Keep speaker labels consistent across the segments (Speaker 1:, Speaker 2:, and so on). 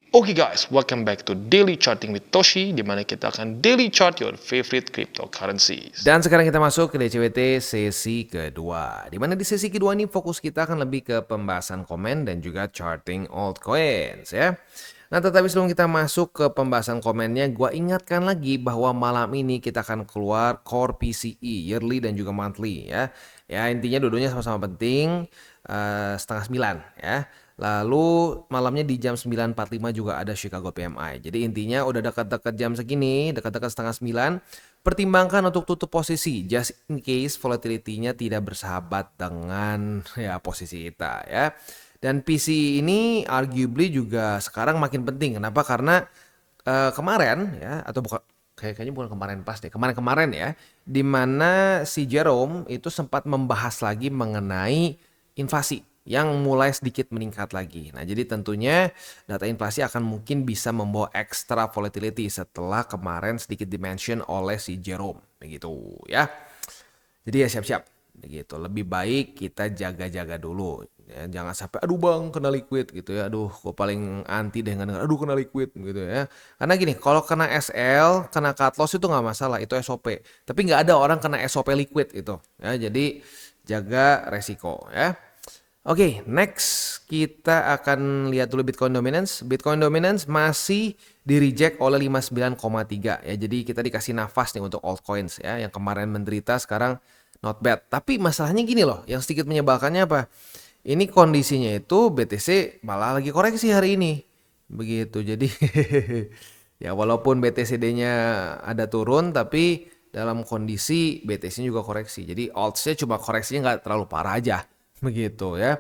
Speaker 1: Oke guys, welcome back to Daily Charting with Toshi, di mana kita akan daily chart your favorite cryptocurrencies.
Speaker 2: Dan sekarang kita masuk ke DCWT sesi kedua. Di mana di sesi kedua ini fokus kita akan lebih ke pembahasan komen dan juga charting altcoins ya. Nah, tetapi sebelum kita masuk ke pembahasan komennya, gua ingatkan lagi bahwa malam ini kita akan keluar core PCE yearly dan juga monthly ya. Ya, intinya dua-duanya sama-sama penting, 8:30 ya. Lalu malamnya di jam 9.45 juga ada Chicago PMI. Jadi intinya udah dekat-dekat jam segini, dekat-dekat 8:30, pertimbangkan untuk tutup posisi just in case volatility-nya tidak bersahabat dengan ya posisi kita ya. Dan PC ini arguably juga sekarang makin penting. Kenapa? Karena kemarin ya, atau bukan, kayaknya bukan kemarin pas deh, kemarin-kemarin ya, di mana si Jerome itu sempat membahas lagi mengenai inflasi yang mulai sedikit meningkat lagi. Nah, jadi tentunya data inflasi akan mungkin bisa membawa extra volatility setelah kemarin sedikit dimention oleh si Jerome, begitu ya. Jadi ya siap-siap, begitu. Lebih baik kita jaga-jaga dulu. Ya, jangan sampai aduh bang kena liquid gitu ya. Aduh, gue paling anti deh dengan aduh kena liquid gitu ya. Karena gini, kalau kena SL, kena cut loss itu nggak masalah, itu SOP. Tapi nggak ada orang kena SOP liquid itu. Ya, jadi jaga resiko ya. Oke, next kita akan lihat dulu Bitcoin Dominance. Bitcoin Dominance masih di reject oleh 59,3 ya. Jadi kita dikasih nafas nih untuk altcoins ya. Yang kemarin menderita sekarang not bad. Tapi masalahnya gini loh, yang sedikit menyebalkannya apa? Ini kondisinya itu BTC malah lagi koreksi hari ini. Begitu. Jadi ya walaupun BTCD-nya ada turun tapi dalam kondisi BTC juga koreksi. Jadi alts-nya cuma koreksinya nggak terlalu parah aja. Begitu ya.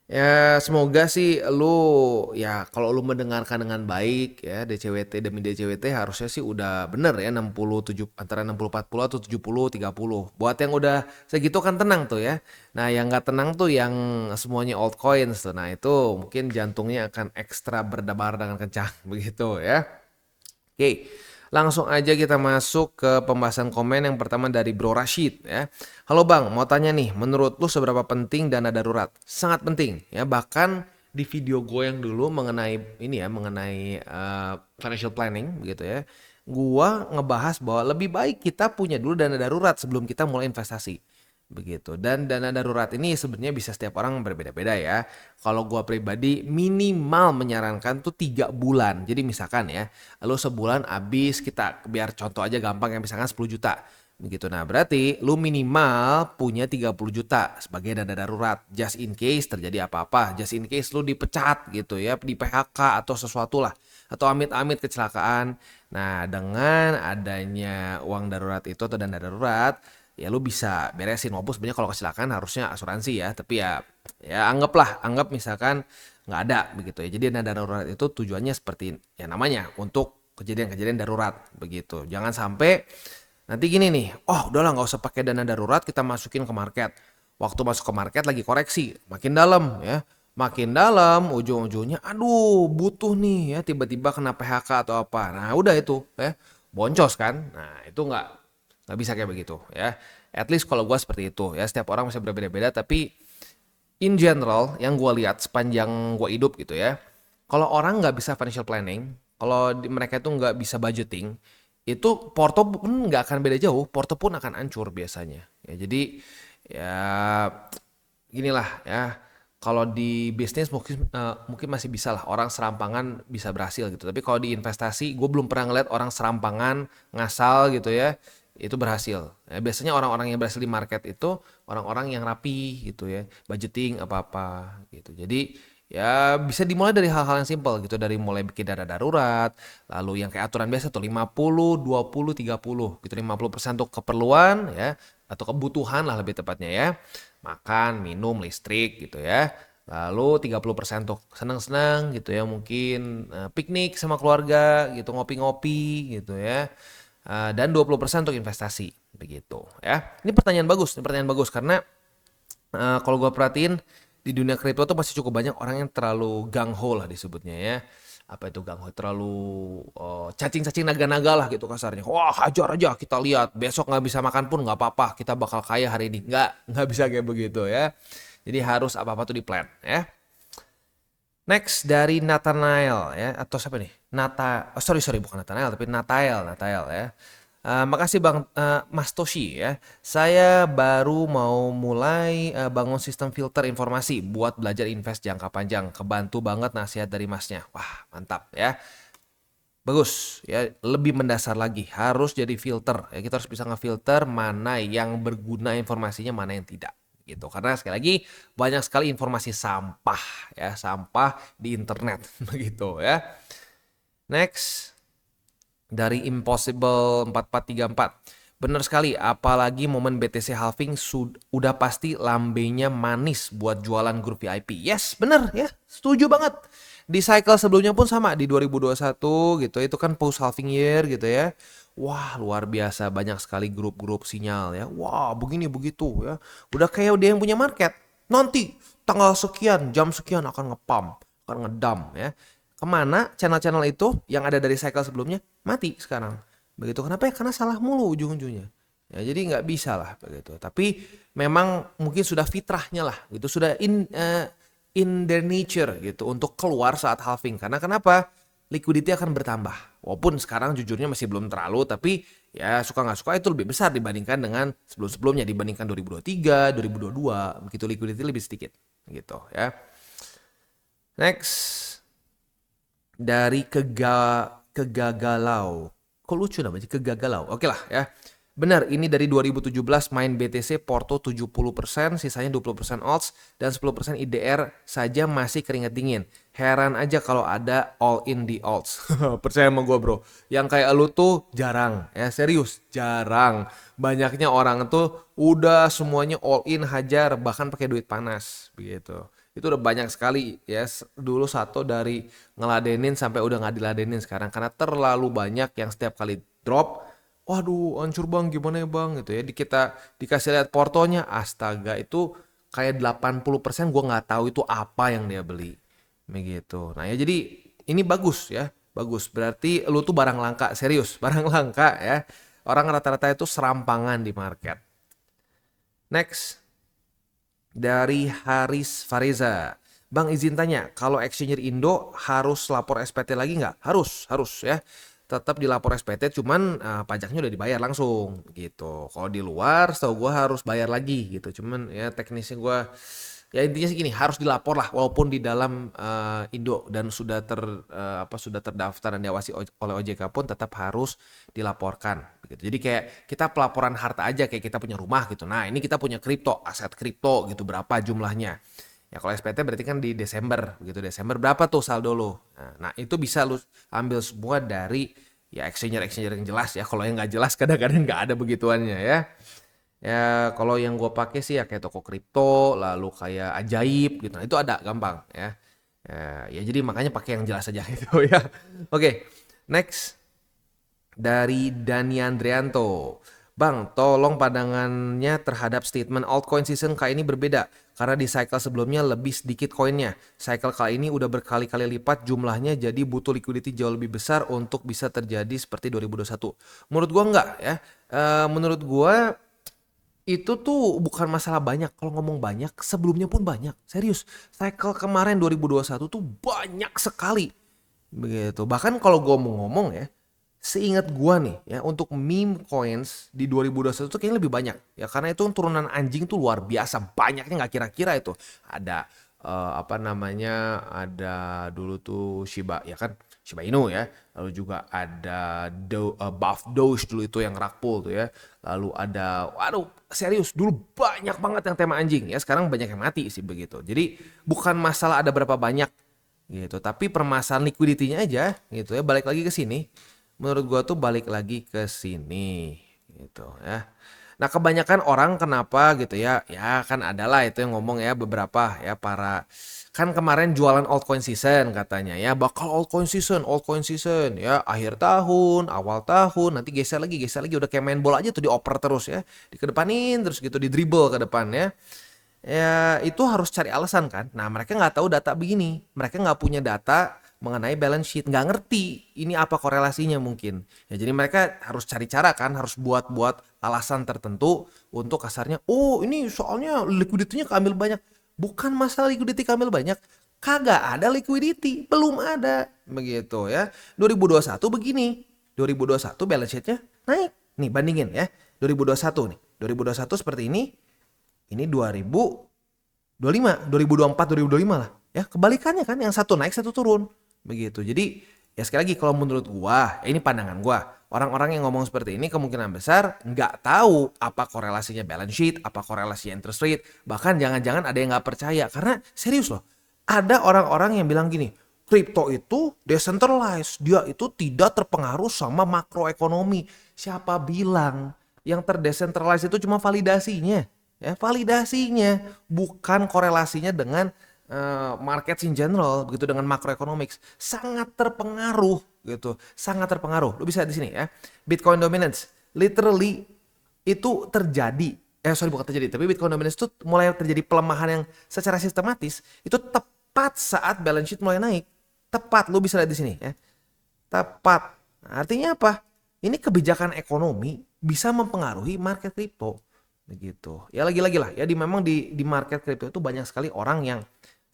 Speaker 2: Ya semoga sih lu ya kalau lu mendengarkan dengan baik ya DCWT demi DCWT harusnya sih udah bener ya 67 antara 60-40 atau 70-30. Buat yang udah segitu kan tenang tuh ya. Nah yang nggak tenang tuh yang semuanya altcoins tuh. Nah itu mungkin jantungnya akan ekstra berdebar dengan kencang begitu ya. Oke, langsung aja kita masuk ke pembahasan komen yang pertama dari Bro Rashid ya. Halo Bang, mau tanya nih, menurut lu seberapa penting dana darurat? Sangat penting ya, bahkan di video gue yang dulu mengenai ini ya, mengenai financial planning gitu ya. Gua ngebahas bahwa lebih baik kita punya dulu dana darurat sebelum kita mulai investasi. Begitu. Dan dana darurat ini sebenarnya bisa setiap orang berbeda-beda ya. Kalau gua pribadi minimal menyarankan tuh 3 bulan. Jadi misalkan ya, lu sebulan habis kita biar contoh aja gampang ya misalkan 10 juta. Begitu. Nah, berarti lu minimal punya 30 juta sebagai dana darurat just in case terjadi apa-apa, just in case lu dipecat gitu ya, di PHK atau sesuatu lah. Atau amit-amit kecelakaan. Nah, dengan adanya uang darurat itu atau dana darurat ya lu bisa beresin walaupun sebenarnya kalau kecelakaan harusnya asuransi ya tapi ya anggap misalkan nggak ada begitu ya. Jadi dana darurat itu tujuannya seperti ya namanya untuk kejadian-kejadian darurat begitu. Jangan sampai nanti gini nih, oh udahlah nggak usah pakai dana darurat, kita masukin ke market. Waktu masuk ke market lagi koreksi makin dalam ya, makin dalam ujung-ujungnya aduh butuh nih ya, tiba-tiba kena PHK atau apa. Nah udah itu ya boncos kan. Nah itu nggak bisa kayak begitu ya. At least kalau gue seperti itu ya. Setiap orang masih berbeda-beda. Tapi in general yang gue lihat sepanjang gue hidup gitu ya. Kalau orang nggak bisa financial planning, kalau mereka itu nggak bisa budgeting, itu porto pun nggak akan beda jauh. Porto pun akan hancur biasanya. Ya, jadi ya ginilah ya. Kalau di bisnis mungkin masih bisa lah orang serampangan bisa berhasil gitu. Tapi kalau di investasi gue belum pernah ngeliat orang serampangan ngasal gitu ya itu berhasil. Ya, biasanya orang-orang yang berhasil di market itu orang-orang yang rapi gitu ya, budgeting apa-apa gitu. Jadi ya bisa dimulai dari hal-hal yang simpel gitu, dari mulai bikin dana darurat, lalu yang kayak aturan biasa tuh 50, 20, 30 gitu. 50% untuk keperluan ya atau kebutuhan lah lebih tepatnya ya. Makan, minum, listrik gitu ya. Lalu 30% untuk senang-senang gitu ya, mungkin piknik sama keluarga gitu, ngopi-ngopi gitu ya. Dan 20% untuk investasi begitu ya. Ini pertanyaan bagus karena kalau gue perhatiin di dunia kripto tuh masih cukup banyak orang yang terlalu gangho lah disebutnya ya. Apa itu gangho? Terlalu cacing-cacing naga-naga lah gitu kasarnya. Wah hajar aja kita lihat besok nggak bisa makan pun nggak apa-apa kita bakal kaya hari ini. Nggak bisa kayak begitu ya. Jadi harus apa-apa tuh di plan ya. Next dari Nathanael ya, atau siapa nih? Sorry bukan Nathanael tapi Natael ya. Makasih Bang Mas Toshi ya. Saya baru mau mulai bangun sistem filter informasi buat belajar invest jangka panjang. Kebantu banget nasihat dari Masnya. Wah, mantap ya. Bagus ya, lebih mendasar lagi. Harus jadi filter. Ya, kita harus bisa ngefilter mana yang berguna informasinya, mana yang tidak gitu. Karena sekali lagi banyak sekali informasi sampah ya, sampah di internet begitu ya. Next dari Impossible 4434. Bener sekali, apalagi momen BTC halving udah pasti lambenya manis buat jualan grup VIP. Yes, bener ya, setuju banget. Di cycle sebelumnya pun sama, di 2021 gitu, itu kan post halving year gitu ya. Wah, luar biasa, banyak sekali grup-grup sinyal ya. Wah, begini begitu ya. Udah kayak dia yang punya market. Nanti tanggal sekian, jam sekian akan ngepump, akan ngedump ya. Kemana channel-channel itu yang ada dari cycle sebelumnya mati sekarang. Begitu, kenapa ya? Karena salah mulu ujung-ujungnya. Ya, jadi nggak bisa lah begitu. Tapi memang mungkin sudah fitrahnya lah gitu, sudah in their nature gitu untuk keluar saat halving. Karena kenapa? Liquidity akan bertambah. Walaupun sekarang jujurnya masih belum terlalu, tapi ya suka nggak suka itu lebih besar dibandingkan dengan sebelum-sebelumnya, dibandingkan 2023, 2022, begitu liquidity lebih sedikit gitu ya. Next dari kegagalau. Kok lucu namanya kegagalau. Oke lah ya. Benar, ini dari 2017 main BTC Porto 70%, sisanya 20% alts dan 10% IDR saja masih keringat dingin. Heran aja kalau ada all in di alts. Percaya sama gue bro. Yang kayak lu tuh jarang ya, serius jarang. Banyaknya orang tuh udah semuanya all in hajar, bahkan pakai duit panas begitu. Itu udah banyak sekali ya, dulu satu dari ngeladenin sampai udah nggak diladenin sekarang karena terlalu banyak yang setiap kali drop, waduh hancur bang gimana ya bang gitu ya. Kita dikasih lihat portonya, astaga itu kayak 80% gue nggak tahu itu apa yang dia beli begitu. Nah ya jadi ini bagus ya, bagus berarti lu tuh barang langka, serius barang langka ya. Orang rata-rata itu serampangan di market. Next dari Haris Fareza. Bang izin tanya, kalau exchanger Indo harus lapor SPT lagi nggak? Harus ya. Tetap dilapor SPT, cuman pajaknya udah dibayar langsung gitu. Kalau di luar, setahu gue harus bayar lagi gitu. Cuman ya teknisnya gue, ya intinya sih gini, harus dilapor lah. Walaupun di dalam Indo dan sudah sudah terdaftar dan diawasi oleh OJK pun tetap harus dilaporkan. Gitu. Jadi kayak kita pelaporan harta aja, kayak kita punya rumah gitu. Nah ini kita punya kripto, aset kripto gitu, berapa jumlahnya. Ya kalau SPT berarti kan di Desember begitu. Desember berapa tuh saldo lo? Nah, itu bisa lu ambil semua dari ya exchanger yang jelas ya. Kalau yang nggak jelas kadang-kadang nggak ada begituannya ya. Ya kalau yang gue pakai sih ya kayak toko kripto, lalu kayak Ajaib gitu. Nah, itu ada gampang ya. Ya jadi makanya pakai yang jelas aja gitu ya. Oke, next dari Dani Andrianto. Bang, tolong pandangannya terhadap statement altcoin season kali ini berbeda. Karena di cycle sebelumnya lebih sedikit koinnya. Cycle kali ini udah berkali-kali lipat jumlahnya, jadi butuh liquidity jauh lebih besar untuk bisa terjadi seperti 2021. Menurut gua enggak ya. Menurut gua itu tuh bukan masalah banyak. Kalau ngomong banyak, sebelumnya pun banyak. Serius, cycle kemarin 2021 tuh banyak sekali. Begitu. Bahkan kalau gua mau ngomong ya, seingat gua nih ya, untuk meme coins di 2021 tuh kayaknya lebih banyak ya, karena itu turunan anjing tuh luar biasa banyaknya, nggak kira-kira itu. Ada ada dulu tuh Shiba ya kan, Shiba Inu ya, lalu juga ada Buff Doge dulu itu yang rakpul tuh ya, lalu ada waduh serius dulu banyak banget yang tema anjing ya, sekarang banyak yang mati sih begitu. Jadi bukan masalah ada berapa banyak gitu, tapi permasalahan liquidity-nya aja gitu ya. Balik lagi ke sini, menurut gua tuh balik lagi ke sini gitu ya. Nah kebanyakan orang kenapa gitu ya, ya kan adalah itu yang ngomong ya beberapa ya para, kan kemarin jualan altcoin season katanya ya, bakal altcoin season ya, akhir tahun, awal tahun, nanti geser lagi udah kayak main bola aja tuh, dioper terus ya, dikedepanin terus gitu, di dribble ke depan ya. Ya itu harus cari alasan kan. Nah mereka nggak tahu data begini, mereka nggak punya data mengenai balance sheet, nggak ngerti ini apa korelasinya mungkin ya. Jadi mereka harus cari cara kan, harus buat alasan tertentu untuk kasarnya, oh ini soalnya liquidity-nya keambil banyak. Bukan masalah liquidity keambil banyak, Kagak ada liquidity, belum ada. Begitu ya. 2021 begini. 2021 balance sheet-nya naik. Nih bandingin ya. 2021 nih. 2021 seperti ini. Ini 2025, 2024, 2025 lah. Ya, kebalikannya kan, yang satu naik, satu turun. Begitu. Jadi, ya sekali lagi kalau menurut gua, ini pandangan gua. Orang-orang yang ngomong seperti ini kemungkinan besar nggak tahu apa korelasinya balance sheet, apa korelasinya interest rate. Bahkan jangan-jangan ada yang nggak percaya. Karena serius loh, ada orang-orang yang bilang gini, kripto itu decentralized, dia itu tidak terpengaruh sama makroekonomi. Siapa bilang? Yang terdecentralized itu cuma validasinya. Ya, validasinya, bukan korelasinya dengan market in general, begitu, dengan macroeconomics. Sangat terpengaruh gitu, sangat terpengaruh. Lu bisa di sini ya. Bitcoin dominance literally itu terjadi, bukan terjadi, tapi Bitcoin dominance itu mulai terjadi pelemahan yang secara sistematis itu tepat saat balance sheet mulai naik. Tepat, lu bisa lihat di sini ya. Tepat. Artinya apa? Ini kebijakan ekonomi bisa mempengaruhi market kripto. Begitu. Ya lagi-lagi lah ya, memang di market kripto itu banyak sekali orang yang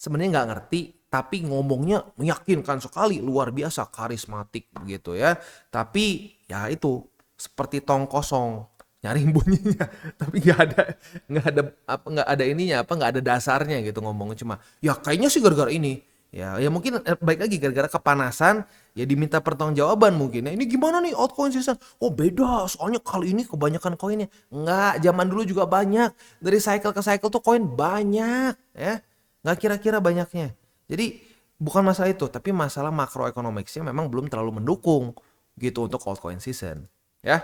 Speaker 2: sebenarnya nggak ngerti tapi ngomongnya meyakinkan sekali, luar biasa karismatik begitu ya. Tapi ya itu seperti tong kosong nyari bunyinya tapi nggak ada ininya, nggak ada dasarnya gitu, ngomongnya cuma ya kayaknya sih gara-gara ini. Ya mungkin baik lagi gara-gara kepanasan ya diminta pertanggungjawaban mungkin. Ya, ini gimana nih altcoin season? Oh beda, soalnya kali ini kebanyakan koinnya. Enggak, zaman dulu juga banyak. Dari cycle ke cycle tuh koin banyak ya. Nggak kira-kira banyaknya. Jadi bukan masalah itu, tapi masalah macroeconomicsnya memang belum terlalu mendukung gitu untuk altcoin season. Ya,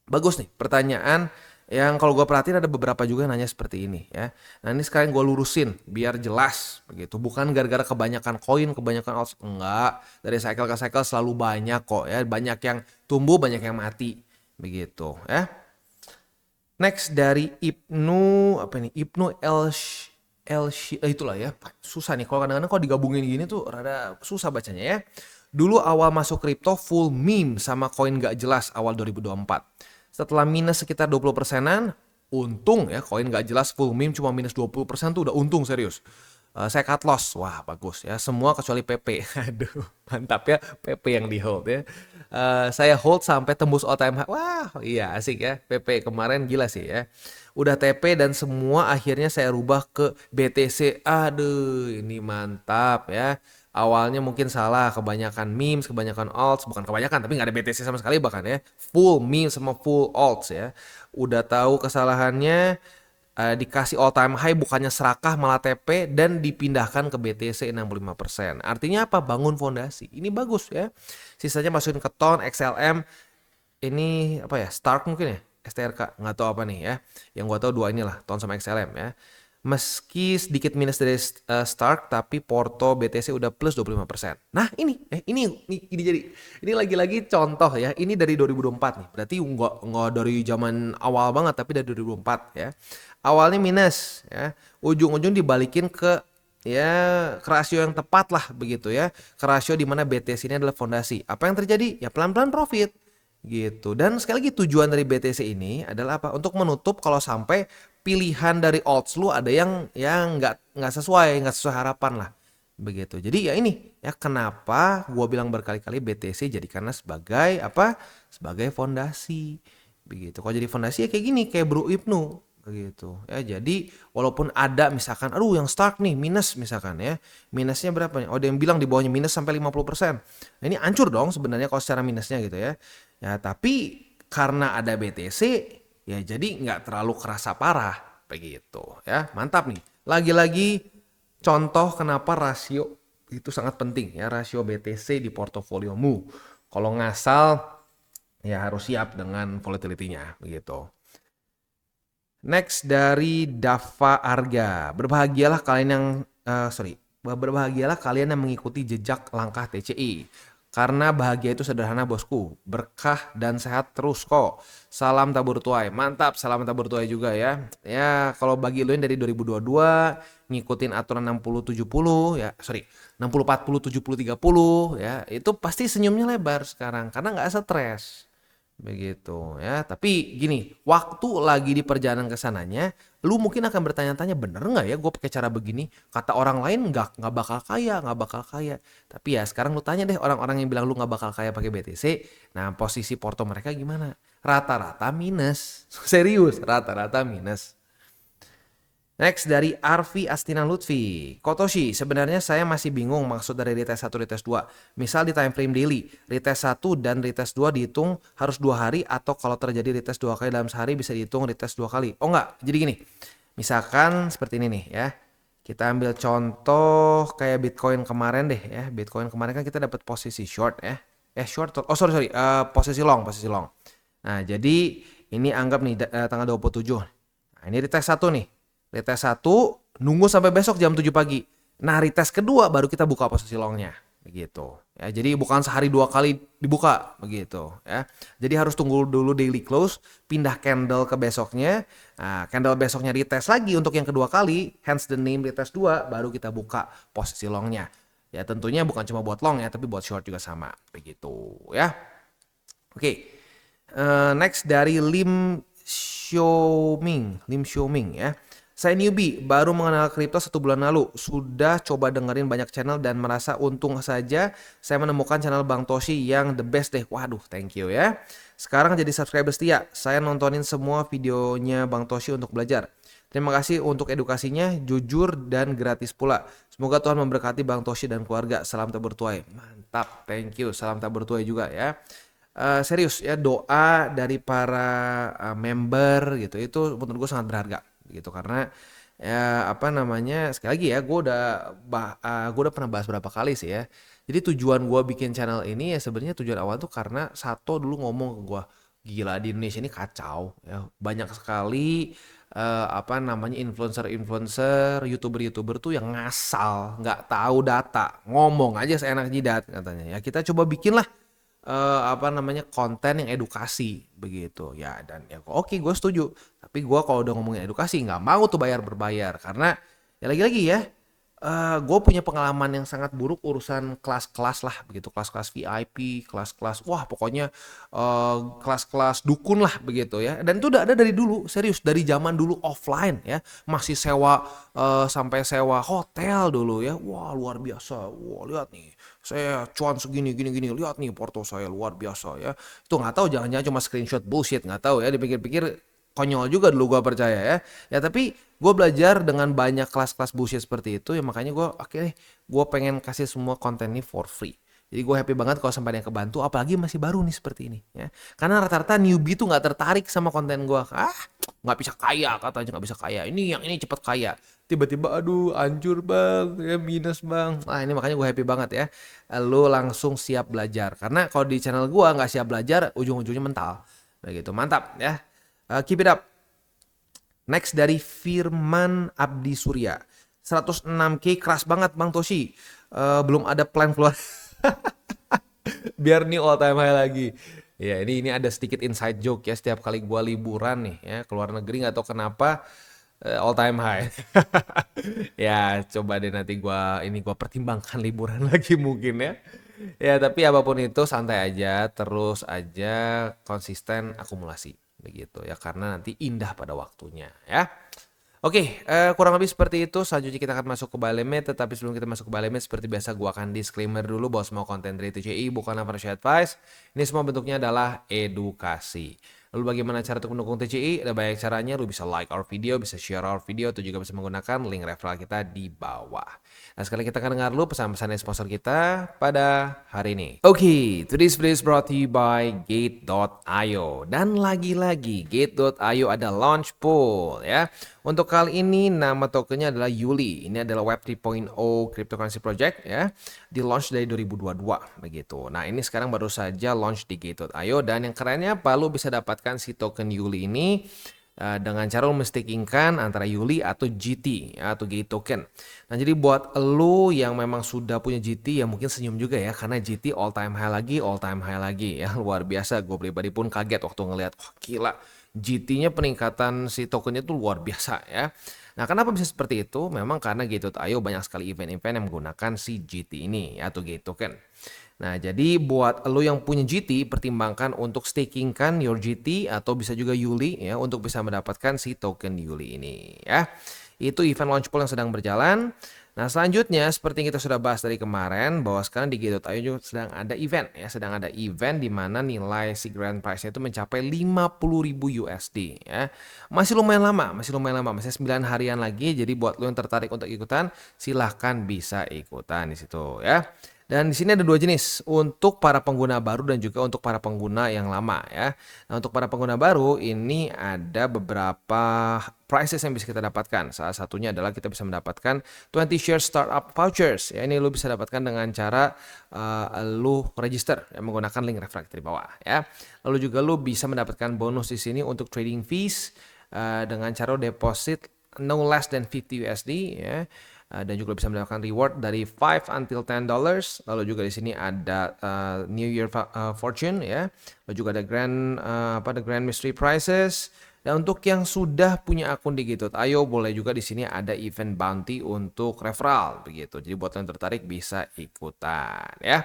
Speaker 2: bagus nih pertanyaan. Yang kalau gue perhatiin ada beberapa juga yang nanya seperti ini ya. Nah ini sekarang gue lurusin biar jelas begitu. Bukan gara-gara kebanyakan koin, kebanyakan alt, enggak. Dari cycle ke cycle selalu banyak kok ya. Banyak yang tumbuh, banyak yang mati begitu ya. Next dari Ibnu itulah ya. Susah nih kalau kadang-kadang kalau digabungin gini tuh rada susah bacanya ya. Dulu awal masuk kripto full meme sama koin gak jelas awal 2024. Setelah minus sekitar 20%-an, untung ya, koin gak jelas full meme cuma minus 20% tuh udah untung serius. Saya cut loss, wah bagus ya, semua kecuali PP. Aduh, mantap ya, PP yang di hold ya. Saya hold sampai tembus all time high. Wah, iya asik ya, PP kemarin gila sih ya. Udah TP dan semua akhirnya saya rubah ke BTC. Aduh, ini mantap ya. Awalnya mungkin salah, kebanyakan memes, kebanyakan alts, bukan kebanyakan tapi nggak ada BTC sama sekali bahkan ya. Full memes sama full alts ya. Udah tahu kesalahannya, dikasih all time high bukannya serakah malah TP dan dipindahkan ke BTC 65%. Artinya apa? Bangun fondasi. Ini bagus ya. Sisanya masukin ke TON, XLM. Ini apa ya? Stark mungkin ya? STRK, nggak tahu apa nih ya. Yang gua tahu dua inilah, TON sama XLM ya. Meski sedikit minus dari Stark, tapi Porto BTC udah plus 25%. Nah ini jadi ini lagi-lagi contoh ya. Ini dari 2024 nih. Berarti nggak dari zaman awal banget, tapi dari 2024 ya. Awalnya minus ya, ujung-ujung dibalikin ke rasio yang tepat lah begitu ya. Ke rasio di mana BTC ini adalah fondasi. Apa yang terjadi? Ya pelan-pelan profit gitu. Dan sekali lagi tujuan dari BTC ini adalah apa? Untuk menutup kalau sampai pilihan dari alts lu ada yang nggak sesuai harapan lah begitu. Jadi ya ini ya kenapa gua bilang berkali-kali BTC jadikanlah sebagai apa? Sebagai fondasi begitu. Kalau jadi fondasi ya kayak gini, kayak Bro Ibnu begitu ya. Jadi walaupun ada misalkan aduh yang Stark nih minus misalkan ya, minusnya berapa nih, ada yang bilang di bawahnya minus sampai 50%. Nah, ini hancur dong sebenarnya kalau secara minusnya gitu ya. Ya tapi karena ada BTC ya jadi nggak terlalu kerasa parah begitu ya. Mantap nih, lagi-lagi contoh kenapa rasio itu sangat penting ya, rasio BTC di portofoliomu. Kalau ngasal ya harus siap dengan volatility-nya begitu. Next dari Dava Arga. Berbahagialah kalian yang mengikuti jejak langkah TCI. Karena bahagia itu sederhana bosku. Berkah dan sehat terus kok. Salam tabur tuai. Mantap, salam tabur tuai juga ya. Ya, kalau bagi lo yang dari 2022 ngikutin aturan 60-70 ya, 60-40-70-30 ya, itu pasti senyumnya lebar sekarang karena nggak stres. Begitu ya. Tapi gini, waktu lagi di perjalanan ke sananya, lu mungkin akan bertanya-tanya, bener nggak ya gue pakai cara begini? Kata orang lain nggak bakal kaya, nggak bakal kaya. Tapi ya sekarang lu tanya deh orang-orang yang bilang lu nggak bakal kaya pakai BTC. Nah posisi porto mereka gimana? Rata-rata minus. Serius, rata-rata minus. Next dari Arfi Astina Lutfi. Kotoshi, sebenarnya saya masih bingung maksud dari retest 1, retest 2. Misal di time frame daily, retest 1 dan retest 2 dihitung harus 2 hari atau kalau terjadi retest 2 kali dalam sehari bisa dihitung retest 2 kali. Oh enggak, jadi gini. Misalkan seperti ini nih ya. Kita ambil contoh kayak Bitcoin kemarin deh ya. Bitcoin kemarin kan kita dapat posisi short ya. Short. Oh sorry. Posisi long, posisi long. Nah, jadi ini anggap nih tanggal 27. Nah, ini retest 1 nih. Retest 1 nunggu sampai besok jam 7 pagi. Nah, retest kedua baru kita buka posisi longnya. Begitu. Ya, jadi bukan sehari 2 kali dibuka begitu ya. Jadi harus tunggu dulu daily close, pindah candle ke besoknya. Nah, candle besoknya retest lagi untuk yang kedua kali, hence the name retest 2 baru kita buka posisi longnya. Ya, tentunya bukan cuma buat long ya, tapi buat short juga sama. Begitu ya. Oke. Next dari Lim Xiaoming ya. Saya newbie, baru mengenal kripto 1 bulan lalu. Sudah coba dengerin banyak channel dan merasa untung saja saya menemukan channel Bang Toshi yang the best deh. Waduh, thank you ya. Sekarang jadi subscriber setia. Saya nontonin semua videonya Bang Toshi untuk belajar. Terima kasih untuk edukasinya, jujur dan gratis pula. Semoga Tuhan memberkati Bang Toshi dan keluarga. Salam tabur tuai. Mantap, thank you. Salam tabur tuai juga ya. Serius ya, doa dari para member gitu itu menurut gue sangat berharga gitu karena ya apa namanya, sekali lagi ya gue udah pernah bahas berapa kali sih ya. Jadi tujuan gue bikin channel ini ya sebenarnya tujuan awal tuh karena Sato dulu ngomong ke gue, gila di Indonesia ini kacau ya, banyak sekali apa namanya influencer, youtuber tuh yang ngasal, nggak tahu data, ngomong aja seenak jidat katanya. Ya kita coba bikin lah apa namanya konten yang edukasi begitu ya, dan ya oke gue setuju, tapi gue kalau udah ngomongin edukasi nggak mau tuh berbayar karena ya lagi-lagi ya gue punya pengalaman yang sangat buruk urusan kelas-kelas lah begitu, kelas-kelas VIP, kelas-kelas wah pokoknya kelas-kelas dukun lah begitu ya, dan itu udah ada dari dulu, serius dari zaman dulu offline ya, masih sewa sampai sewa hotel dulu ya, wah luar biasa, wah lihat nih saya cuan segini gini lihat nih porto saya luar biasa ya, itu nggak tahu jangan-jangan cuma screenshot bullshit, nggak tahu ya, dipikir-pikir konyol juga dulu gue percaya ya. Ya tapi gue belajar dengan banyak kelas-kelas bullshit seperti itu ya, makanya gue akhirnya gue pengen kasih semua konten ini for free. Jadi gue happy banget kalau sampai ada yang kebantu, apalagi masih baru nih seperti ini ya. Karena rata-rata newbie tuh nggak tertarik sama konten gue. Nggak bisa kaya katanya, nggak bisa kaya. Ini yang ini cepet kaya. Tiba-tiba aduh hancur bang, ya minus bang. Nah ini makanya gue happy banget ya. Lo langsung siap belajar. Karena kalau di channel gue nggak siap belajar, ujung-ujungnya mental. Begitu, mantap ya. Keep it up. Next dari Firman Abdi Surya. 106K keras banget Bang Toshi. Belum ada plan keluar. Biar nih all time high lagi. Ya ini ada sedikit inside joke ya. Setiap kali gua liburan nih ya keluar negeri nggak tahu kenapa all time high. Ya coba deh nanti gua pertimbangkan liburan lagi mungkin ya. Ya tapi apapun itu santai aja, terus aja konsisten akumulasi begitu ya, karena nanti indah pada waktunya ya. Oke, kurang lebih seperti itu. Selanjutnya kita akan masuk ke buy limit, tetapi sebelum kita masuk ke buy limit seperti biasa gua akan disclaimer dulu bahwa semua konten dari TCI bukanlah financial advice. Ini semua bentuknya adalah edukasi. Lalu bagaimana cara untuk mendukung TCI? Ada banyak caranya. Lu bisa like our video, bisa share our video, atau juga bisa menggunakan link referral kita di bawah. Nah sekarang kita akan dengar dulu pesan-pesan dari sponsor kita pada hari ini. Oke, today's video is brought to you by Gate.io. Dan lagi-lagi Gate.io ada launch pool ya. Untuk kali ini nama tokennya adalah Yuli. Ini adalah Web 3.0 cryptocurrency project ya. Di launch dari 2022 begitu. Nah ini sekarang baru saja launch di Gate.io, dan yang kerennya apa? Lu bisa dapatkan si token Yuli ini dengan cara lu menstakingkan antara Yuli atau GT ya, atau Gate token. Nah jadi buat lu yang memang sudah punya GT ya mungkin senyum juga ya, karena GT all time high lagi ya, luar biasa. Gue pribadi pun kaget waktu ngelihat, wah gila GT-nya peningkatan si tokennya tuh luar biasa ya. Nah kenapa bisa seperti itu? Memang karena Gate.io banyak sekali event-event yang menggunakan si GT ini ya, atau Gate token. Nah, jadi buat lo yang punya GT, pertimbangkan untuk stakingkan your GT atau bisa juga Yuli ya untuk bisa mendapatkan si token Yuli ini ya. Itu event launch pool yang sedang berjalan. Nah, selanjutnya seperti yang kita sudah bahas dari kemarin bahwa sekarang di Gate.io juga sedang ada event ya, sedang ada event di mana nilai si grand prize-nya itu mencapai 50.000 USD ya. Masih lumayan lama, masih 9 harian lagi. Jadi buat lo yang tertarik untuk ikutan, silahkan bisa ikutan di situ ya. Dan di sini ada dua jenis, untuk para pengguna baru dan juga untuk para pengguna yang lama ya. Nah, untuk para pengguna baru ini ada beberapa prizes yang bisa kita dapatkan. Salah satunya adalah kita bisa mendapatkan 20 share startup vouchers. Ya, ini lu bisa dapatkan dengan cara lu register ya, menggunakan link reflektor di bawah ya. Lalu juga lu bisa mendapatkan bonus di sini untuk trading fees dengan cara deposit no less than 50 USD ya. Dan juga bisa mendapatkan reward dari 5 until $10. Lalu juga di sini ada New Year Fortune ya. Lalu juga ada the Grand Mystery Prizes. Dan untuk yang sudah punya akun di Gate.io boleh juga di sini ada event bounty untuk referral begitu. Jadi buat yang tertarik bisa ikutan ya.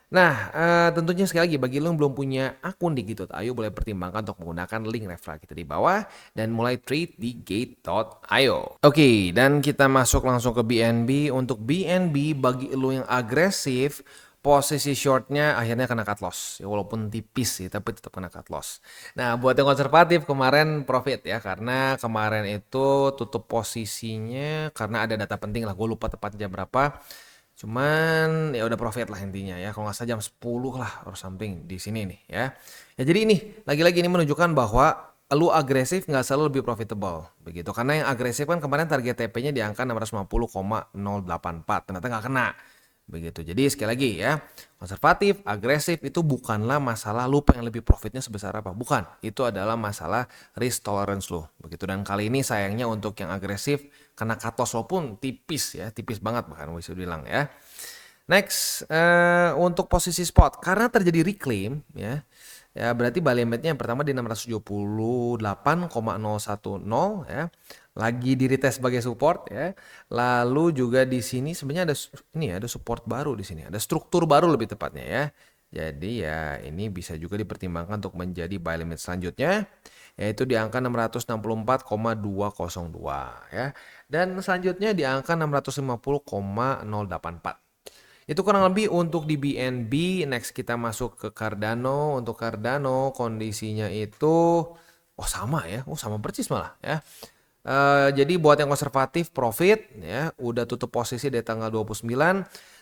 Speaker 2: Nah, tentunya sekali lagi bagi lo yang belum punya akun di Gate.io boleh pertimbangkan untuk menggunakan link referral kita di bawah dan mulai trade di Gate.io. Oke, dan kita masuk langsung ke BNB. Untuk BNB bagi lo yang agresif, posisi shortnya akhirnya kena cut loss. Ya, walaupun tipis sih, tapi tetap kena cut loss. Nah, buat yang konservatif kemarin profit ya, karena kemarin itu tutup posisinya karena ada data penting lah. Gue lupa tepatnya jam berapa. Cuman ya udah profit lah intinya ya. Kalau nggak salah jam 10 lah or something di sini nih ya. Ya jadi ini lagi-lagi ini menunjukkan bahwa lu agresif nggak selalu lebih profitable begitu. Karena yang agresif kan kemarin target TP-nya di angka 650,084. Ternyata nggak kena begitu. Jadi sekali lagi ya, konservatif, agresif itu bukanlah masalah lu pengen lebih profitnya sebesar apa. Bukan, itu adalah masalah risk tolerance lu begitu. Dan kali ini sayangnya untuk yang agresif kena cut loss walaupun tipis ya, tipis banget bahkan bisa bilang ya. Next, untuk posisi spot karena terjadi reclaim ya. Ya berarti buy limitnya yang pertama di 678,010 ya. Lagi di retest sebagai support ya. Lalu juga di sini sebenarnya ada support baru di sini. Ada struktur baru lebih tepatnya ya. Jadi ya ini bisa juga dipertimbangkan untuk menjadi buy limit selanjutnya yaitu di angka 664,202 ya. Dan selanjutnya di angka 650,084. Itu kurang lebih untuk di BNB. Next kita masuk ke Cardano. Untuk Cardano kondisinya itu sama ya. Sama persis malah ya. Jadi buat yang konservatif profit ya, udah tutup posisi di tanggal 29.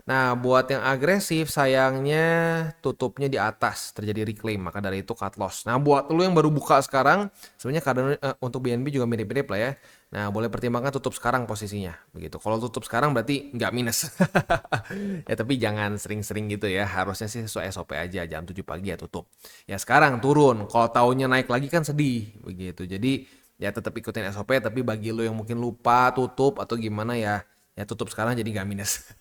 Speaker 2: Nah, buat yang agresif sayangnya tutupnya di atas, terjadi reclaim, maka dari itu cut loss. Nah, buat lu yang baru buka sekarang, sebenarnya Cardano untuk BNB juga mirip-mirip lah ya. Nah, boleh pertimbangkan tutup sekarang posisinya, begitu. Kalau tutup sekarang berarti nggak minus. Ya, tapi jangan sering-sering gitu ya. Harusnya sih sesuai SOP aja, jam 7 pagi ya tutup. Ya sekarang turun, kalau tahunnya naik lagi kan sedih, begitu. Jadi ya tetap ikutin SOP, tapi bagi lo yang mungkin lupa tutup atau gimana ya tutup sekarang jadi nggak minus.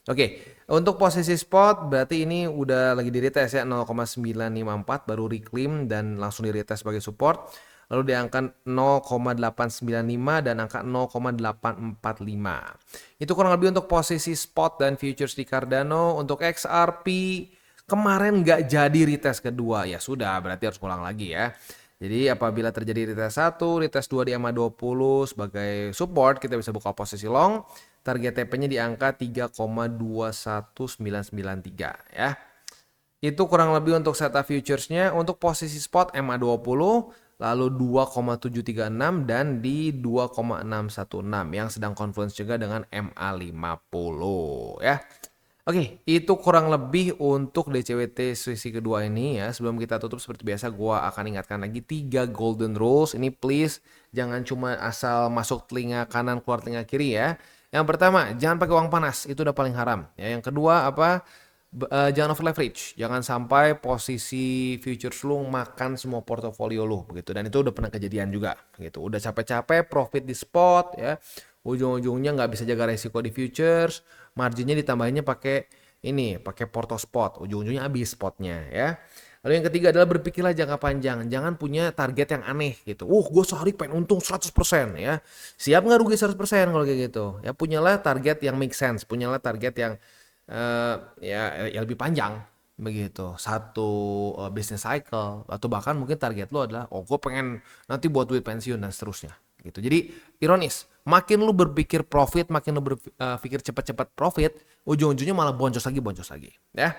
Speaker 2: Oke, untuk posisi spot berarti ini udah lagi di retest ya 0,954 baru reclaim dan langsung di retest sebagai support. Lalu di angka 0,895 dan angka 0,845. Itu kurang lebih untuk posisi spot dan futures di Cardano. Untuk XRP kemarin nggak jadi retest kedua, ya sudah berarti harus pulang lagi ya. Jadi apabila terjadi retest 1, retest 2 di EMA20 sebagai support, kita bisa buka posisi long. Target TP-nya di angka 3,21993 ya. Itu kurang lebih untuk setup futuresnya. Untuk posisi spot EMA20 lalu 2,736 dan di 2,616 yang sedang confluence juga dengan MA50 ya. Oke, itu kurang lebih untuk DCWT sesi kedua ini ya. Sebelum kita tutup seperti biasa gua akan ingatkan lagi 3 golden rules. Ini please jangan cuma asal masuk telinga kanan keluar telinga kiri ya. Yang pertama, jangan pakai uang panas, itu udah paling haram. Ya, yang kedua jangan over leverage. Jangan sampai posisi futures lu makan semua portofolio lu begitu. Dan itu udah pernah kejadian juga gitu. Udah capek-capek profit di spot ya. Ujung-ujungnya nggak bisa jaga resiko di futures, marginnya ditambahinnya pakai porto spot, ujung-ujungnya habis spotnya ya. Lalu yang ketiga adalah berpikirlah jangka panjang, jangan punya target yang aneh gitu. Gue sehari pengen untung 100% ya. Siap nggak rugi 100% kalau kayak gitu? Ya punyalah target yang make sense, punyalah target yang ya lebih panjang begitu. Satu business cycle atau bahkan mungkin target lo adalah gue pengen nanti buat duit pensiun dan seterusnya gitu. Jadi ironis, makin lu berpikir profit, makin lu berpikir cepat-cepat profit, ujung-ujungnya malah boncos lagi ya.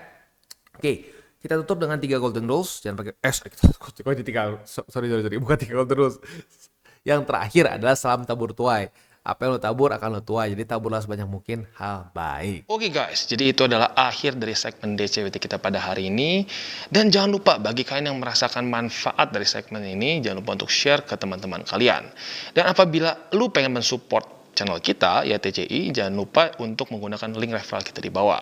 Speaker 2: Oke, kita tutup dengan 3 golden rules. Jangan pakai sorry, bukan 3 golden rules. Yang terakhir adalah salam tabur tuai. Apa yang lo tabur akan lo tuai. Jadi taburlah sebanyak mungkin hal baik.
Speaker 1: Oke guys, jadi itu adalah akhir dari segmen DCWT kita pada hari ini. Dan jangan lupa bagi kalian yang merasakan manfaat dari segmen ini, jangan lupa untuk share ke teman-teman kalian. Dan apabila lu pengen mensupport channel kita, ya TCI, jangan lupa untuk menggunakan link referral kita di bawah.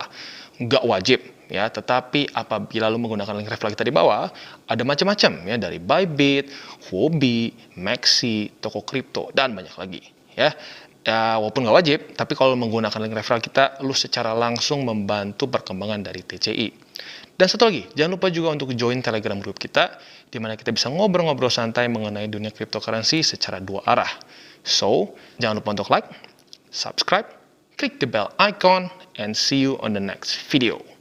Speaker 1: Nggak wajib ya, tetapi apabila lu menggunakan link referral kita di bawah, ada macam-macam ya, dari Bybit, Huobi, Maxi, toko kripto, dan banyak lagi ya. Ya, walaupun nggak wajib, tapi kalau menggunakan link referral kita, lu secara langsung membantu perkembangan dari TCI. Dan satu lagi, jangan lupa juga untuk join Telegram group kita, di mana kita bisa ngobrol-ngobrol santai mengenai dunia cryptocurrency secara 2 arah. So, jangan lupa untuk like, subscribe, click the bell icon, and see you on the next video.